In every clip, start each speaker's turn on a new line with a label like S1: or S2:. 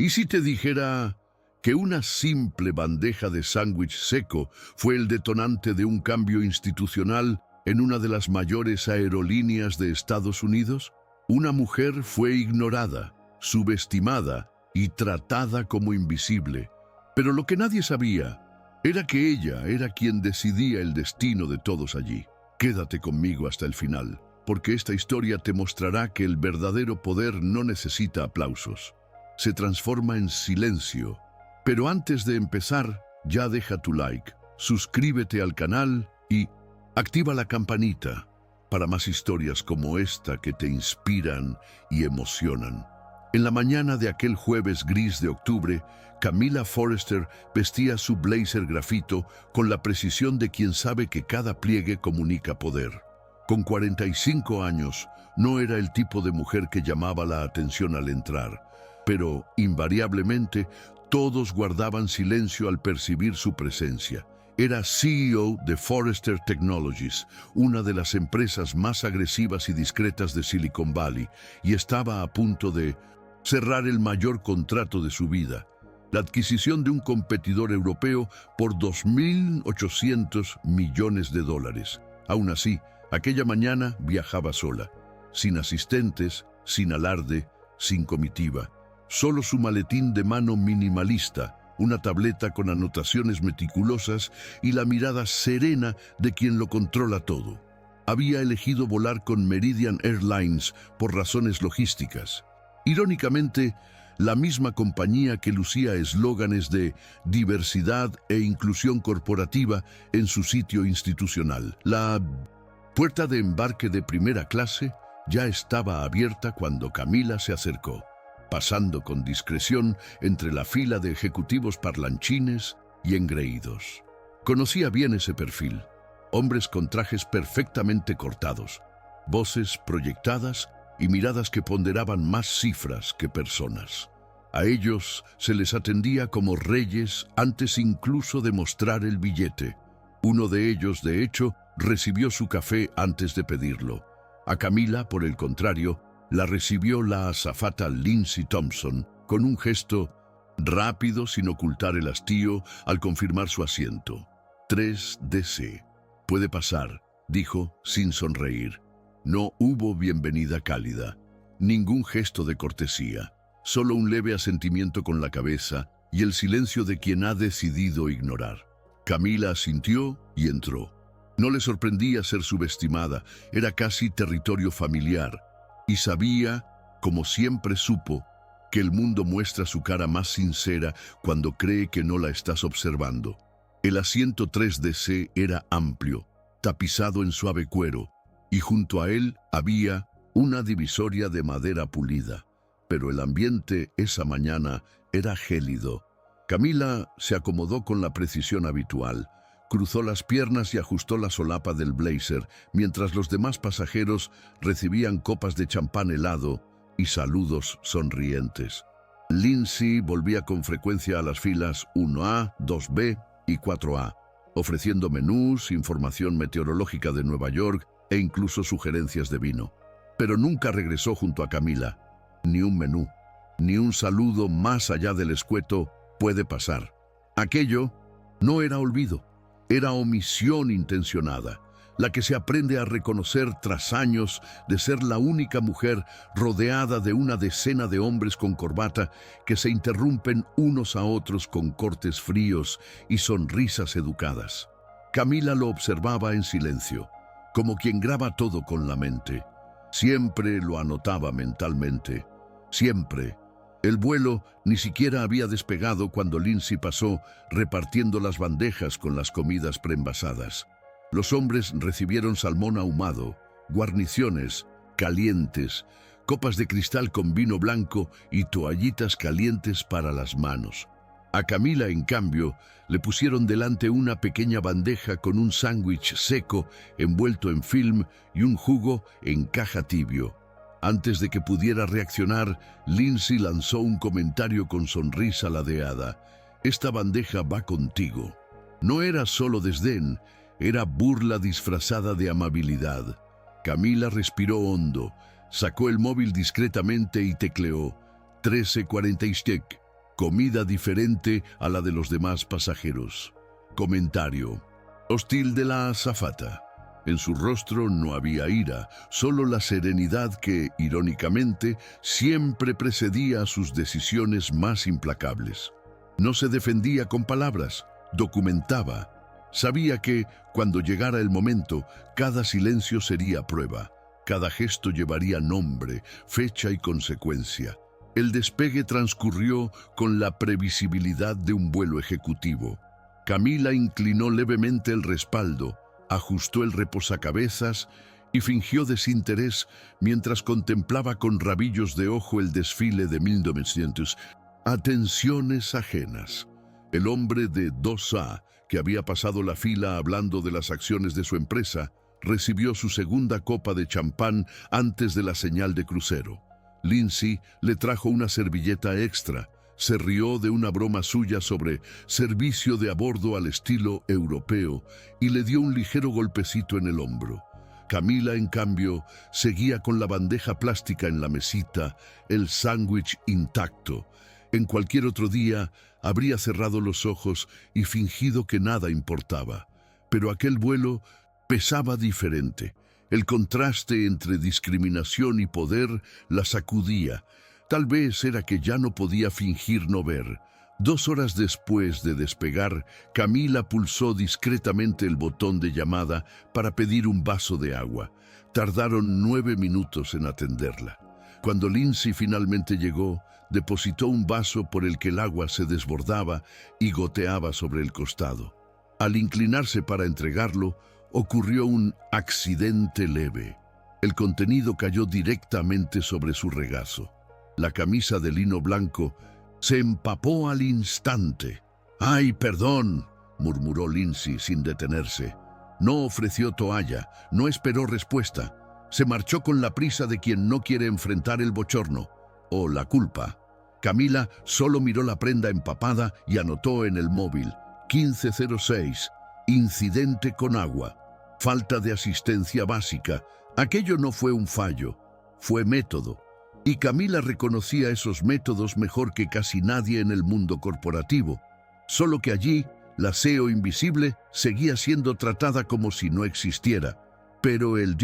S1: ¿Y si te dijera que una simple bandeja de sándwich seco fue el detonante de un cambio institucional en una de las mayores aerolíneas de Estados Unidos? Una mujer fue ignorada, subestimada y tratada como invisible. Pero lo que nadie sabía era que ella era quien decidía el destino de todos allí. Quédate conmigo hasta el final, porque esta historia te mostrará que el verdadero poder no necesita aplausos. Se transforma en silencio. Pero antes de empezar, ya deja tu like, suscríbete al canal y activa la campanita para más historias como esta que te inspiran y emocionan. En la mañana de aquel jueves gris de octubre, Camila Forrester vestía su blazer grafito con la precisión de quien sabe que cada pliegue comunica poder. Con 45 años, no era el tipo de mujer que llamaba la atención al entrar, pero invariablemente todos guardaban silencio al percibir su presencia. Era CEO de Forrester Technologies, una de las empresas más agresivas y discretas de Silicon Valley, y estaba a punto de cerrar el mayor contrato de su vida, la adquisición de un competidor europeo por $2.800 millones. Aún así, aquella mañana viajaba sola, sin asistentes, sin alarde, sin comitiva. Solo su maletín de mano minimalista, una tableta con anotaciones meticulosas y la mirada serena de quien lo controla todo. Había elegido volar con Meridian Airlines por razones logísticas. Irónicamente, la misma compañía que lucía eslóganes de diversidad e inclusión corporativa en su sitio institucional. La puerta de embarque de primera clase ya estaba abierta cuando Camila se acercó, pasando con discreción entre la fila de ejecutivos parlanchines y engreídos. Conocía bien ese perfil, hombres con trajes perfectamente cortados, voces proyectadas y miradas que ponderaban más cifras que personas. A ellos se les atendía como reyes antes incluso de mostrar el billete. Uno de ellos, de hecho, recibió su café antes de pedirlo. A Camila, por el contrario, la recibió la azafata Lindsay Thompson con un gesto rápido sin ocultar el hastío al confirmar su asiento. 3DC. Puede pasar, dijo sin sonreír. No hubo bienvenida cálida, ningún gesto de cortesía, solo un leve asentimiento con la cabeza y el silencio de quien ha decidido ignorar. Camila asintió y entró. No le sorprendía ser subestimada, era casi territorio familiar. Y sabía, como siempre supo, que el mundo muestra su cara más sincera cuando cree que no la estás observando. El asiento 3DC era amplio, tapizado en suave cuero, y junto a él había una divisoria de madera pulida. Pero el ambiente esa mañana era gélido. Camila se acomodó con la precisión habitual, cruzó las piernas y ajustó la solapa del blazer, mientras los demás pasajeros recibían copas de champán helado y saludos sonrientes. Lindsay volvía con frecuencia a las filas 1A, 2B y 4A, ofreciendo menús, información meteorológica de Nueva York e incluso sugerencias de vino. Pero nunca regresó junto a Camila. Ni un menú, ni un saludo más allá del escueto puede pasar. Aquello no era olvido. Era omisión intencionada, la que se aprende a reconocer tras años de ser la única mujer rodeada de una decena de hombres con corbata que se interrumpen unos a otros con cortes fríos y sonrisas educadas. Camila lo observaba en silencio, como quien graba todo con la mente. Siempre lo anotaba mentalmente, siempre. El vuelo ni siquiera había despegado cuando Lindsay pasó repartiendo las bandejas con las comidas preenvasadas. Los hombres recibieron salmón ahumado, guarniciones calientes, copas de cristal con vino blanco y toallitas calientes para las manos. A Camila, en cambio, le pusieron delante una pequeña bandeja con un sándwich seco envuelto en film y un jugo en caja tibio. Antes de que pudiera reaccionar, Lindsay lanzó un comentario con sonrisa ladeada. «Esta bandeja va contigo». No era solo desdén, era burla disfrazada de amabilidad. Camila respiró hondo, sacó el móvil discretamente y tecleó 1347. comida diferente a la de los demás pasajeros. Comentario. Hostil de la azafata. En su rostro no había ira, solo la serenidad que, irónicamente, siempre precedía a sus decisiones más implacables. No se defendía con palabras, documentaba. Sabía que, cuando llegara el momento, cada silencio sería prueba, cada gesto llevaría nombre, fecha y consecuencia. El despegue transcurrió con la previsibilidad de un vuelo ejecutivo. Camila inclinó levemente el respaldo, ajustó el reposacabezas y fingió desinterés mientras contemplaba con rabillos de ojo el desfile de 1900. Atenciones ajenas. El hombre de 2A, que había pasado la fila hablando de las acciones de su empresa, recibió su segunda copa de champán antes de la señal de crucero. Lindsay le trajo una servilleta extra. Se rió de una broma suya sobre servicio de a bordo al estilo europeo y le dio un ligero golpecito en el hombro. Camila, en cambio, seguía con la bandeja plástica en la mesita, el sándwich intacto. En cualquier otro día habría cerrado los ojos y fingido que nada importaba. Pero aquel vuelo pesaba diferente. El contraste entre discriminación y poder la sacudía. Tal vez era que ya no podía fingir no ver. 2 horas después de despegar, Camila pulsó discretamente el botón de llamada para pedir un vaso de agua. Tardaron 9 minutos en atenderla. Cuando Lindsay finalmente llegó, depositó un vaso por el que el agua se desbordaba y goteaba sobre el costado. Al inclinarse para entregarlo, ocurrió un accidente leve. El contenido cayó directamente sobre su regazo. La camisa de lino blanco se empapó al instante. «¡Ay, perdón!», murmuró Lindsay sin detenerse. No ofreció toalla, no esperó respuesta. Se marchó con la prisa de quien no quiere enfrentar el bochorno, o la culpa. Camila solo miró la prenda empapada y anotó en el móvil: 1506, incidente con agua, falta de asistencia básica. Aquello no fue un fallo, fue método. Y Camila reconocía esos métodos mejor que casi nadie en el mundo corporativo. Solo que allí, la CEO invisible seguía siendo tratada como si no existiera. Pero el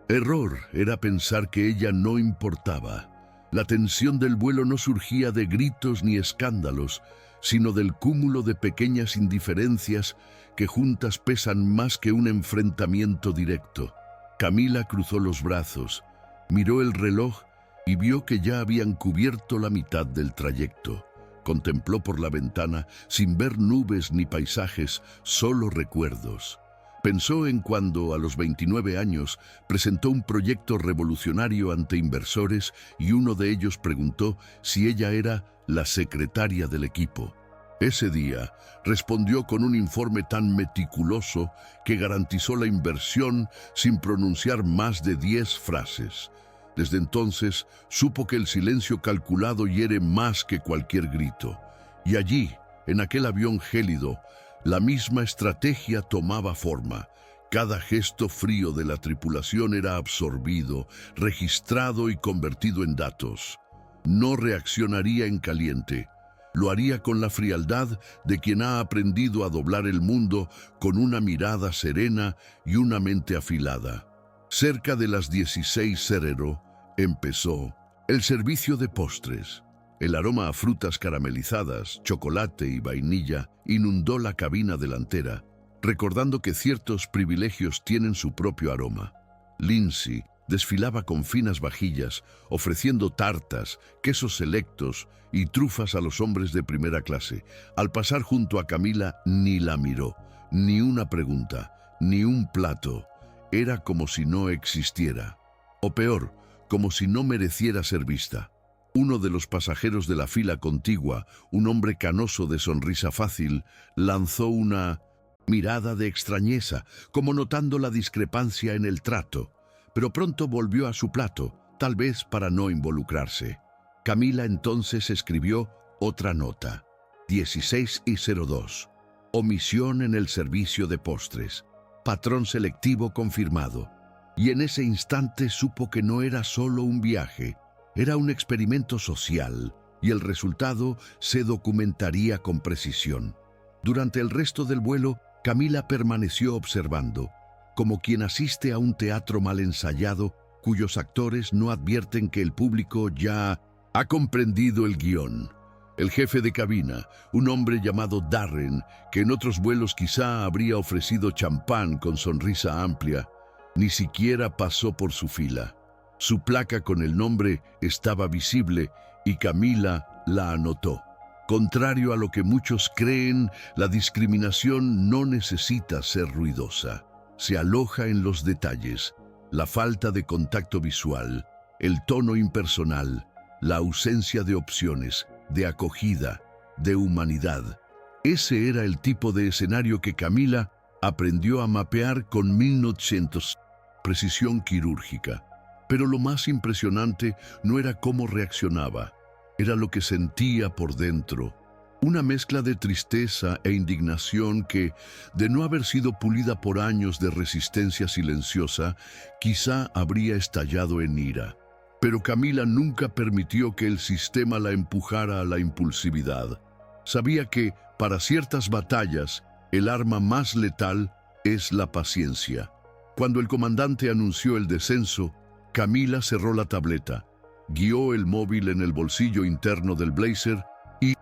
S1: error era pensar que ella no importaba. La tensión del vuelo no surgía de gritos ni escándalos, sino del cúmulo de pequeñas indiferencias que juntas pesan más que un enfrentamiento directo. Camila cruzó los brazos, miró el reloj y vio que ya habían cubierto la mitad del trayecto. Contempló por la ventana, sin ver nubes ni paisajes, solo recuerdos. Pensó en cuando, a los 29 años, presentó un proyecto revolucionario ante inversores y uno de ellos preguntó si ella era la secretaria del equipo. Ese día respondió con un informe tan meticuloso que garantizó la inversión sin pronunciar más de 10 frases. Desde entonces supo que el silencio calculado hiere más que cualquier grito. Y allí, en aquel avión gélido, la misma estrategia tomaba forma. Cada gesto frío de la tripulación era absorbido, registrado y convertido en datos. No reaccionaría en caliente. Lo haría con la frialdad de quien ha aprendido a doblar el mundo con una mirada serena y una mente afilada. Cerca de las 16:00 empezó el servicio de postres. El aroma a frutas caramelizadas, chocolate y vainilla inundó la cabina delantera, recordando que ciertos privilegios tienen su propio aroma. Lindsay desfilaba con finas vajillas, ofreciendo tartas, quesos selectos y trufas a los hombres de primera clase. Al pasar junto a Camila, ni la miró, ni una pregunta, ni un plato. Era como si no existiera. O peor, como si no mereciera ser vista. Uno de los pasajeros de la fila contigua, un hombre canoso de sonrisa fácil, lanzó una mirada de extrañeza, como notando la discrepancia en el trato. Pero pronto volvió a su plato, tal vez para no involucrarse. Camila entonces escribió otra nota: 16:02. Omisión en el servicio de postres. Patrón selectivo confirmado. Y en ese instante supo que no era solo un viaje, era un experimento social, y el resultado se documentaría con precisión. Durante el resto del vuelo, Camila permaneció observando, como quien asiste a un teatro mal ensayado cuyos actores no advierten que el público ya ha comprendido el guión. El jefe de cabina, un hombre llamado Darren, que en otros vuelos quizá habría ofrecido champán con sonrisa amplia, ni siquiera pasó por su fila. Su placa con el nombre estaba visible y Camila la anotó. Contrario a lo que muchos creen, la discriminación no necesita ser ruidosa. Se aloja en los detalles, la falta de contacto visual, el tono impersonal, la ausencia de opciones, de acogida, de humanidad. Ese era el tipo de escenario que Camila aprendió a mapear con 1900 precisión quirúrgica. Pero lo más impresionante no era cómo reaccionaba, era lo que sentía por dentro. Una mezcla de tristeza e indignación que, de no haber sido pulida por años de resistencia silenciosa, quizá habría estallado en ira. Pero Camila nunca permitió que el sistema la empujara a la impulsividad. Sabía que, para ciertas batallas, el arma más letal es la paciencia. Cuando el comandante anunció el descenso, Camila cerró la tableta, guió el móvil en el bolsillo interno del blazer y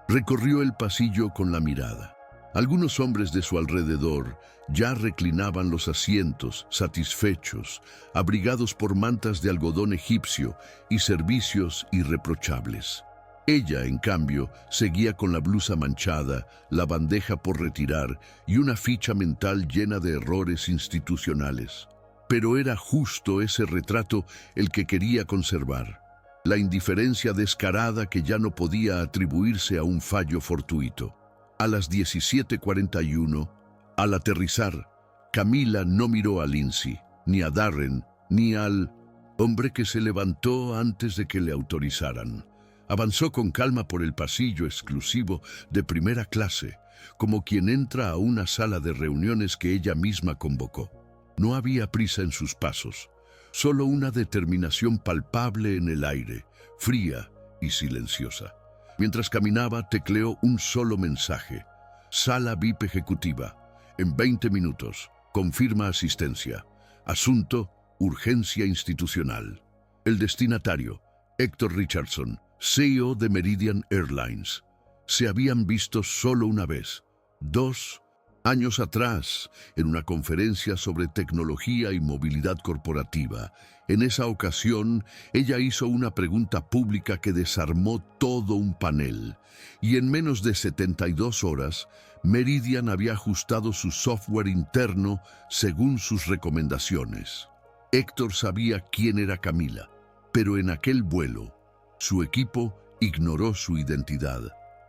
S1: recorrió el pasillo con la mirada. Algunos hombres de su alrededor ya reclinaban los asientos, satisfechos, abrigados por mantas de algodón egipcio y servicios irreprochables. Ella, en cambio, seguía con la blusa manchada, la bandeja por retirar y una ficha mental llena de errores institucionales. Pero era justo ese retrato el que quería conservar. La indiferencia descarada que ya no podía atribuirse a un fallo fortuito. A las 17:41, al aterrizar, Camila no miró a Lindsay, ni a Darren, ni al hombre que se levantó antes de que le autorizaran. Avanzó con calma por el pasillo exclusivo de primera clase, como quien entra a una sala de reuniones que ella misma convocó. No había prisa en sus pasos, solo una determinación palpable en el aire, fría y silenciosa. Mientras caminaba, tecleó un solo mensaje. Sala VIP ejecutiva. En 20 minutos. Confirma asistencia. Asunto, urgencia institucional. El destinatario, Héctor Richardson, CEO de Meridian Airlines. Se habían visto solo una vez, 2 años atrás, en una conferencia sobre tecnología y movilidad corporativa. En esa ocasión, ella hizo una pregunta pública que desarmó todo un panel. Y en menos de 72 horas, Meridian había ajustado su software interno según sus recomendaciones. Héctor sabía quién era Camila, pero en aquel vuelo, su equipo ignoró su identidad.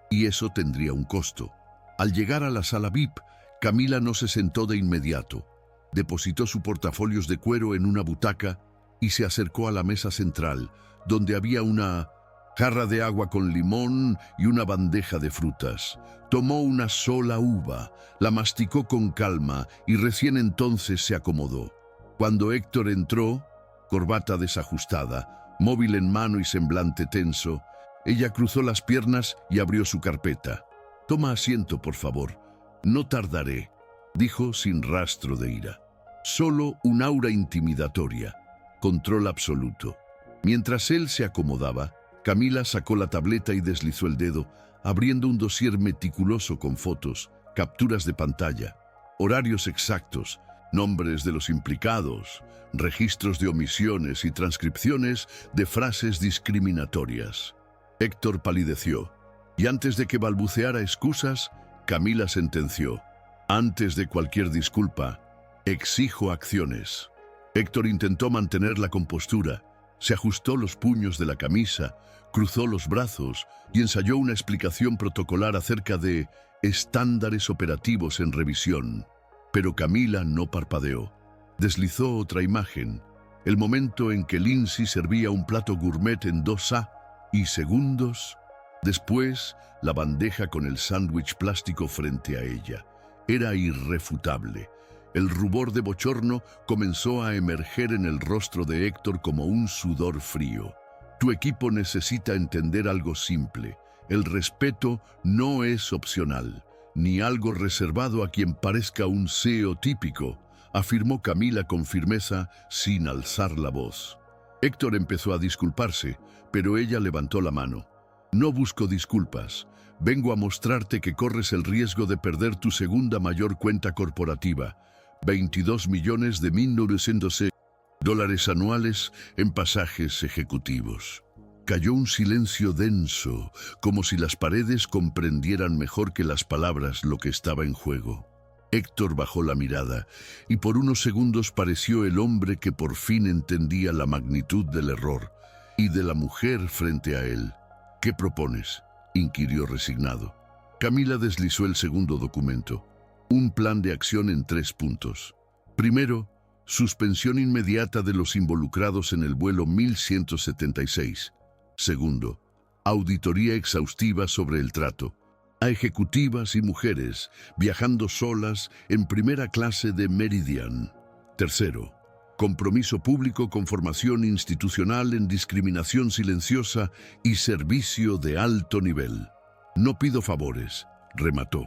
S1: Y eso tendría un costo. Al llegar a la sala VIP, Camila no se sentó de inmediato. Depositó sus portafolios de cuero en una butaca y se acercó a la mesa central, donde había una jarra de agua con limón y una bandeja de frutas. Tomó una sola uva, la masticó con calma y recién entonces se acomodó. Cuando Héctor entró, corbata desajustada, móvil en mano y semblante tenso, ella cruzó las piernas y abrió su carpeta. «Toma asiento, por favor. No tardaré», dijo sin rastro de ira. Solo un aura intimidatoria, control absoluto. Mientras él se acomodaba, Camila sacó la tableta y deslizó el dedo, abriendo un dossier meticuloso con fotos, capturas de pantalla, horarios exactos, nombres de los implicados, registros de omisiones y transcripciones de frases discriminatorias. Héctor palideció, y antes de que balbuceara excusas, Camila sentenció: «Antes de cualquier disculpa, exijo acciones». Héctor intentó mantener la compostura, se ajustó los puños de la camisa, cruzó los brazos y ensayó una explicación protocolar acerca de estándares operativos en revisión. Pero Camila no parpadeó. Deslizó otra imagen, el momento en que Lindsay servía un plato gourmet en 2A y segundos después, la bandeja con el sándwich plástico frente a ella. Era irrefutable. El rubor de bochorno comenzó a emerger en el rostro de Héctor como un sudor frío. Tu equipo necesita entender algo simple. El respeto no es opcional, ni algo reservado a quien parezca un CEO típico, afirmó Camila con firmeza sin alzar la voz. Héctor empezó a disculparse, pero ella levantó la mano. No busco disculpas. Vengo a mostrarte que corres el riesgo de perder tu segunda mayor cuenta corporativa, 22 millones de $1.900 anuales en pasajes ejecutivos. Cayó un silencio denso, como si las paredes comprendieran mejor que las palabras lo que estaba en juego. Héctor bajó la mirada y por unos segundos pareció el hombre que por fin entendía la magnitud del error y de la mujer frente a él. ¿Qué propones?, inquirió resignado. Camila deslizó el segundo documento. Un plan de acción en 3 puntos. Primero, suspensión inmediata de los involucrados en el vuelo 1176. Segundo, auditoría exhaustiva sobre el trato a ejecutivas y mujeres viajando solas en primera clase de Meridian. Tercero, compromiso público con formación institucional en discriminación silenciosa y servicio de alto nivel. No pido favores, remató.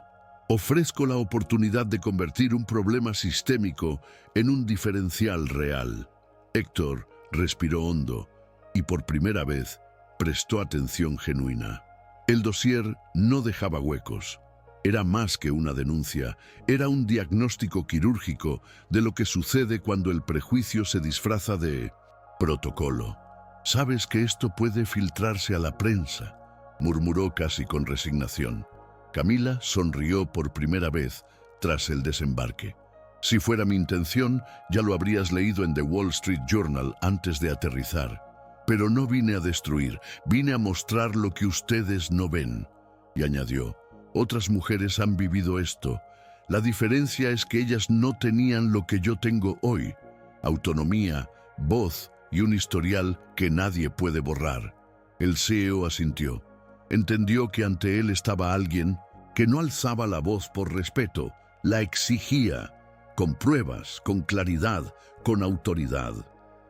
S1: Ofrezco la oportunidad de convertir un problema sistémico en un diferencial real. Héctor respiró hondo y por primera vez prestó atención genuina. El dossier no dejaba huecos. Era más que una denuncia, era un diagnóstico quirúrgico de lo que sucede cuando el prejuicio se disfraza de protocolo. «Sabes que esto puede filtrarse a la prensa», murmuró casi con resignación. Camila sonrió por primera vez tras el desembarque. «Si fuera mi intención, ya lo habrías leído en The Wall Street Journal antes de aterrizar. Pero no vine a destruir, vine a mostrar lo que ustedes no ven». Y añadió, «Otras mujeres han vivido esto. La diferencia es que ellas no tenían lo que yo tengo hoy: autonomía, voz y un historial que nadie puede borrar». El CEO asintió. Entendió que ante él estaba alguien que no alzaba la voz por respeto, la exigía, con pruebas, con claridad, con autoridad.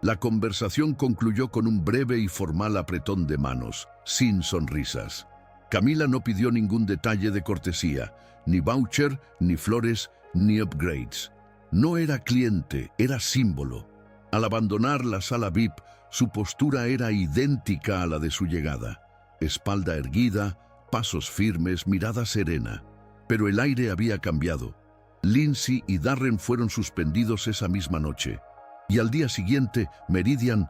S1: La conversación concluyó con un breve y formal apretón de manos, sin sonrisas. Camila no pidió ningún detalle de cortesía, ni voucher, ni flores, ni upgrades. No era cliente, era símbolo. Al abandonar la sala VIP, su postura era idéntica a la de su llegada. Espalda erguida, pasos firmes, mirada serena. Pero el aire había cambiado. Lindsay y Darren fueron suspendidos esa misma noche. Y al día siguiente, Meridian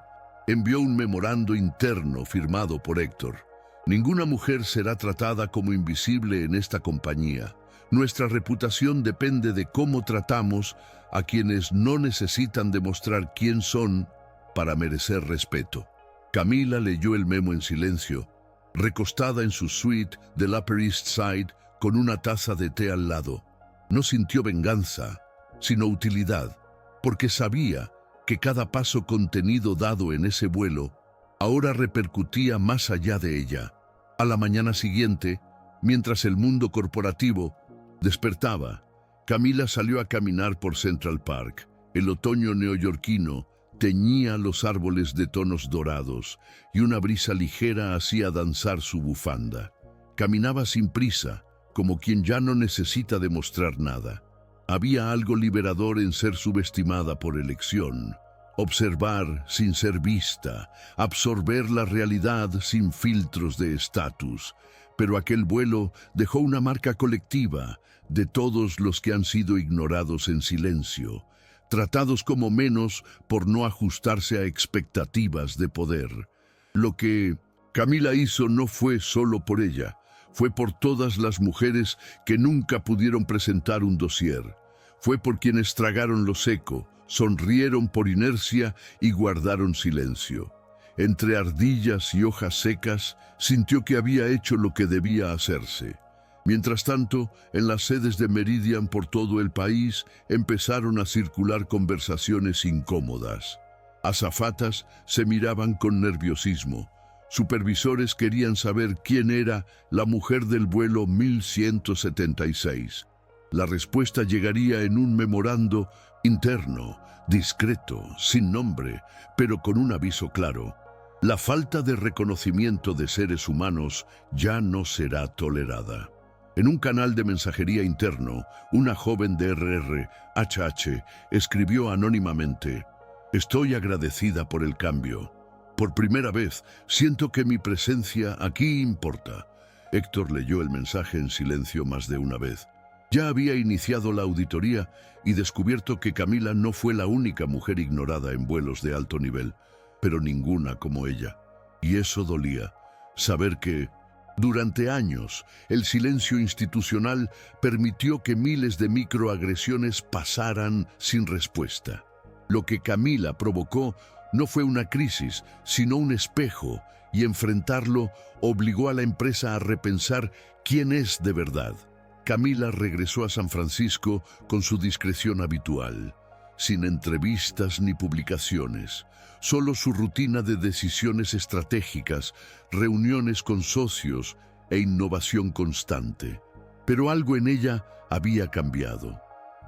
S1: envió un memorando interno firmado por Héctor. «Ninguna mujer será tratada como invisible en esta compañía. Nuestra reputación depende de cómo tratamos a quienes no necesitan demostrar quién son para merecer respeto». Camila leyó el memo en silencio, recostada en su suite del Upper East Side con una taza de té al lado. No sintió venganza, sino utilidad, porque sabía que cada paso contenido dado en ese vuelo ahora repercutía más allá de ella. A la mañana siguiente, mientras el mundo corporativo despertaba, Camila salió a caminar por Central Park. El otoño neoyorquino teñía los árboles de tonos dorados y una brisa ligera hacía danzar su bufanda. Caminaba sin prisa, como quien ya no necesita demostrar nada. Había algo liberador en ser subestimada por elección, observar sin ser vista, absorber la realidad sin filtros de estatus. Pero aquel vuelo dejó una marca colectiva de todos los que han sido ignorados en silencio, tratados como menos por no ajustarse a expectativas de poder. Lo que Camila hizo no fue solo por ella, fue por todas las mujeres que nunca pudieron presentar un dossier. Fue por quienes tragaron lo seco, sonrieron por inercia y guardaron silencio. Entre ardillas y hojas secas, sintió que había hecho lo que debía hacerse. Mientras tanto, en las sedes de Meridian por todo el país empezaron a circular conversaciones incómodas. Azafatas se miraban con nerviosismo. Supervisores querían saber quién era la mujer del vuelo 1176. La respuesta llegaría en un memorando interno, discreto, sin nombre, pero con un aviso claro. La falta de reconocimiento de seres humanos ya no será tolerada. En un canal de mensajería interno, una joven de RRHH escribió anónimamente: «Estoy agradecida por el cambio. Por primera vez siento que mi presencia aquí importa». Héctor leyó el mensaje en silencio más de una vez. Ya había iniciado la auditoría y descubierto que Camila no fue la única mujer ignorada en vuelos de alto nivel, pero ninguna como ella. Y eso dolía, saber que, durante años, el silencio institucional permitió que miles de microagresiones pasaran sin respuesta. Lo que Camila provocó no fue una crisis, sino un espejo, y enfrentarlo obligó a la empresa a repensar quién es de verdad. Camila regresó a San Francisco con su discreción habitual, sin entrevistas ni publicaciones, solo su rutina de decisiones estratégicas, reuniones con socios e innovación constante. Pero algo en ella había cambiado.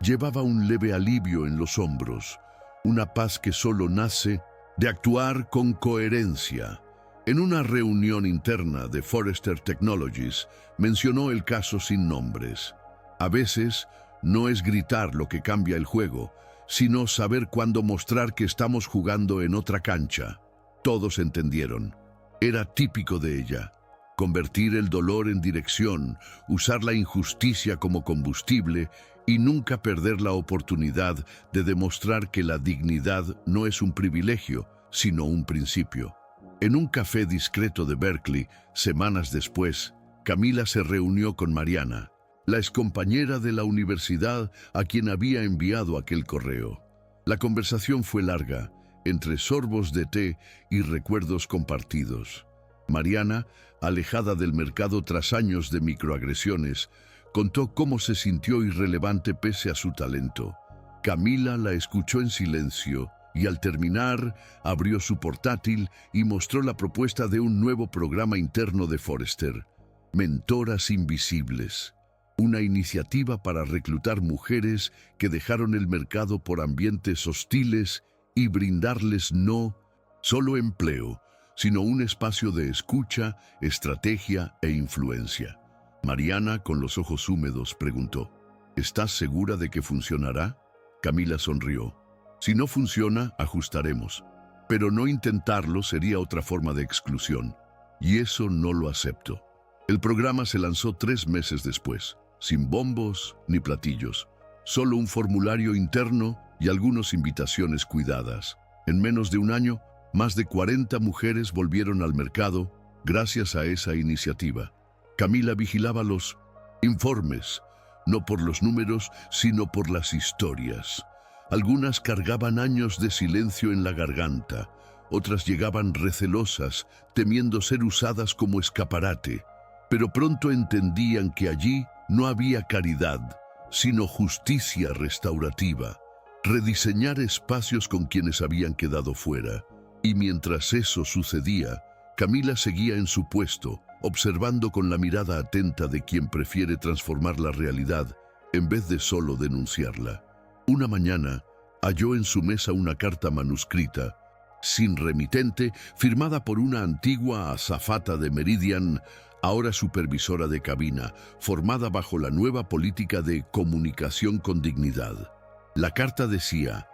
S1: Llevaba un leve alivio en los hombros, una paz que solo nace de actuar con coherencia. En una reunión interna de Forrester Technologies, mencionó el caso sin nombres. A veces, no es gritar lo que cambia el juego, sino saber cuándo mostrar que estamos jugando en otra cancha. Todos entendieron. Era típico de ella. Convertir el dolor en dirección, usar la injusticia como combustible y nunca perder la oportunidad de demostrar que la dignidad no es un privilegio, sino un principio. En un café discreto de Berkeley, semanas después, Camila se reunió con Mariana, la excompañera de la universidad a quien había enviado aquel correo. La conversación fue larga, entre sorbos de té y recuerdos compartidos. Mariana, alejada del mercado tras años de microagresiones, contó cómo se sintió irrelevante pese a su talento. Camila la escuchó en silencio y al terminar abrió su portátil y mostró la propuesta de un nuevo programa interno de Forrester, Mentoras Invisibles, una iniciativa para reclutar mujeres que dejaron el mercado por ambientes hostiles y brindarles no solo empleo, sino un espacio de escucha, estrategia e influencia. Mariana, con los ojos húmedos, preguntó: ¿estás segura de que funcionará? Camila sonrió. Si no funciona, ajustaremos. Pero no intentarlo sería otra forma de exclusión. Y eso no lo acepto. El programa se lanzó 3 meses después, sin bombos ni platillos. Solo un formulario interno y algunas invitaciones cuidadas. En menos de un año, más de 40 mujeres volvieron al mercado gracias a esa iniciativa. Camila vigilaba los informes, no por los números, sino por las historias. Algunas cargaban años de silencio en la garganta, otras llegaban recelosas, temiendo ser usadas como escaparate, pero pronto entendían que allí no había caridad, sino justicia restaurativa, rediseñar espacios con quienes habían quedado fuera. Y mientras eso sucedía, Camila seguía en su puesto, observando con la mirada atenta de quien prefiere transformar la realidad en vez de solo denunciarla. Una mañana, halló en su mesa una carta manuscrita, sin remitente, firmada por una antigua azafata de Meridian, ahora supervisora de cabina, formada bajo la nueva política de comunicación con dignidad. La carta decía: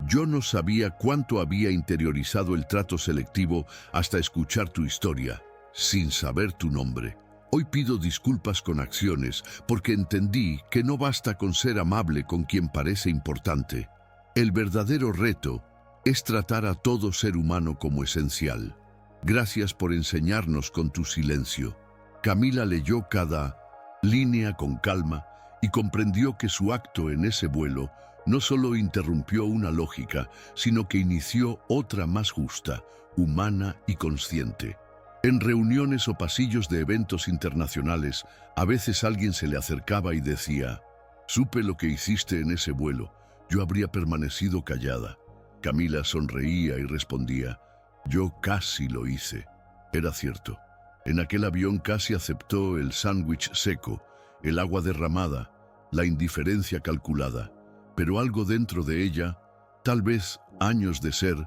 S1: «Yo no sabía cuánto había interiorizado el trato selectivo hasta escuchar tu historia, sin saber tu nombre. Hoy pido disculpas con acciones porque entendí que no basta con ser amable con quien parece importante. El verdadero reto es tratar a todo ser humano como esencial. Gracias por enseñarnos con tu silencio». Camila leyó cada línea con calma y comprendió que su acto en ese vuelo no solo interrumpió una lógica, sino que inició otra más justa, humana y consciente. En reuniones o pasillos de eventos internacionales, a veces alguien se le acercaba y decía: «Supe lo que hiciste en ese vuelo, yo habría permanecido callada». Camila sonreía y respondía: «Yo casi lo hice». Era cierto. En aquel avión casi aceptó el sándwich seco, el agua derramada, la indiferencia calculada. Pero algo dentro de ella, tal vez años de ser,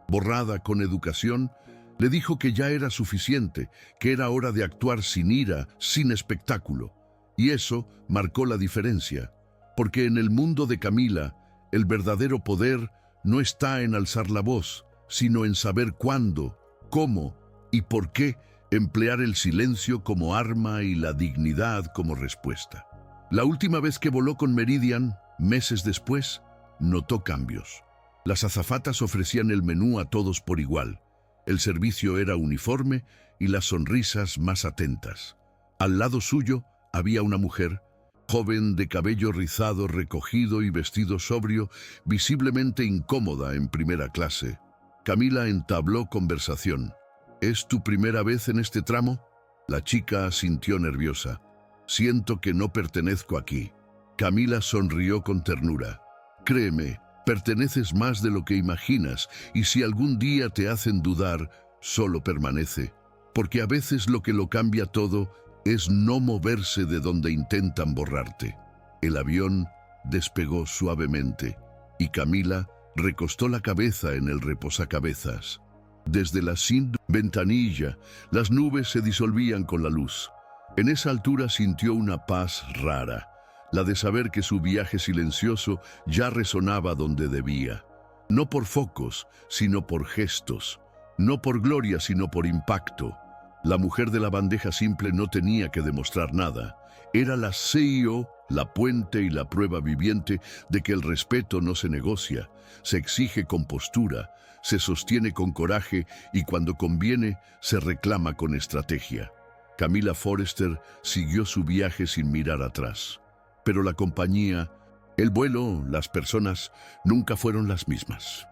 S1: borrada con educación, Le dijo que ya era suficiente, que era hora de actuar sin ira, sin espectáculo. Y eso marcó la diferencia, porque en el mundo de Camila, el verdadero poder no está en alzar la voz, sino en saber cuándo, cómo y por qué emplear el silencio como arma y la dignidad como respuesta. La última vez que voló con Meridian, meses después, notó cambios. Las azafatas ofrecían el menú a todos por igual. El servicio era uniforme y las sonrisas más atentas. Al lado suyo había una mujer, joven de cabello rizado, recogido y vestido sobrio, visiblemente incómoda en primera clase. Camila entabló conversación. ¿Es tu primera vez en este tramo? La chica asintió nerviosa. Siento que no pertenezco aquí. Camila sonrió con ternura. Créeme, perteneces más de lo que imaginas, y si algún día te hacen dudar, solo permanece. Porque a veces lo que lo cambia todo es no moverse de donde intentan borrarte. El avión despegó suavemente, y Camila recostó la cabeza en el reposacabezas. Desde la sin ventanilla, las nubes se disolvían con la luz. En esa altura sintió una paz rara, la de saber que su viaje silencioso ya resonaba donde debía. No por focos, sino por gestos. No por gloria, sino por impacto. La mujer de la bandeja simple no tenía que demostrar nada. Era la CEO, la puente y la prueba viviente de que el respeto no se negocia, se exige con postura, se sostiene con coraje y cuando conviene se reclama con estrategia. Camila Forrester siguió su viaje sin mirar atrás. Pero la compañía, el vuelo, las personas nunca fueron las mismas.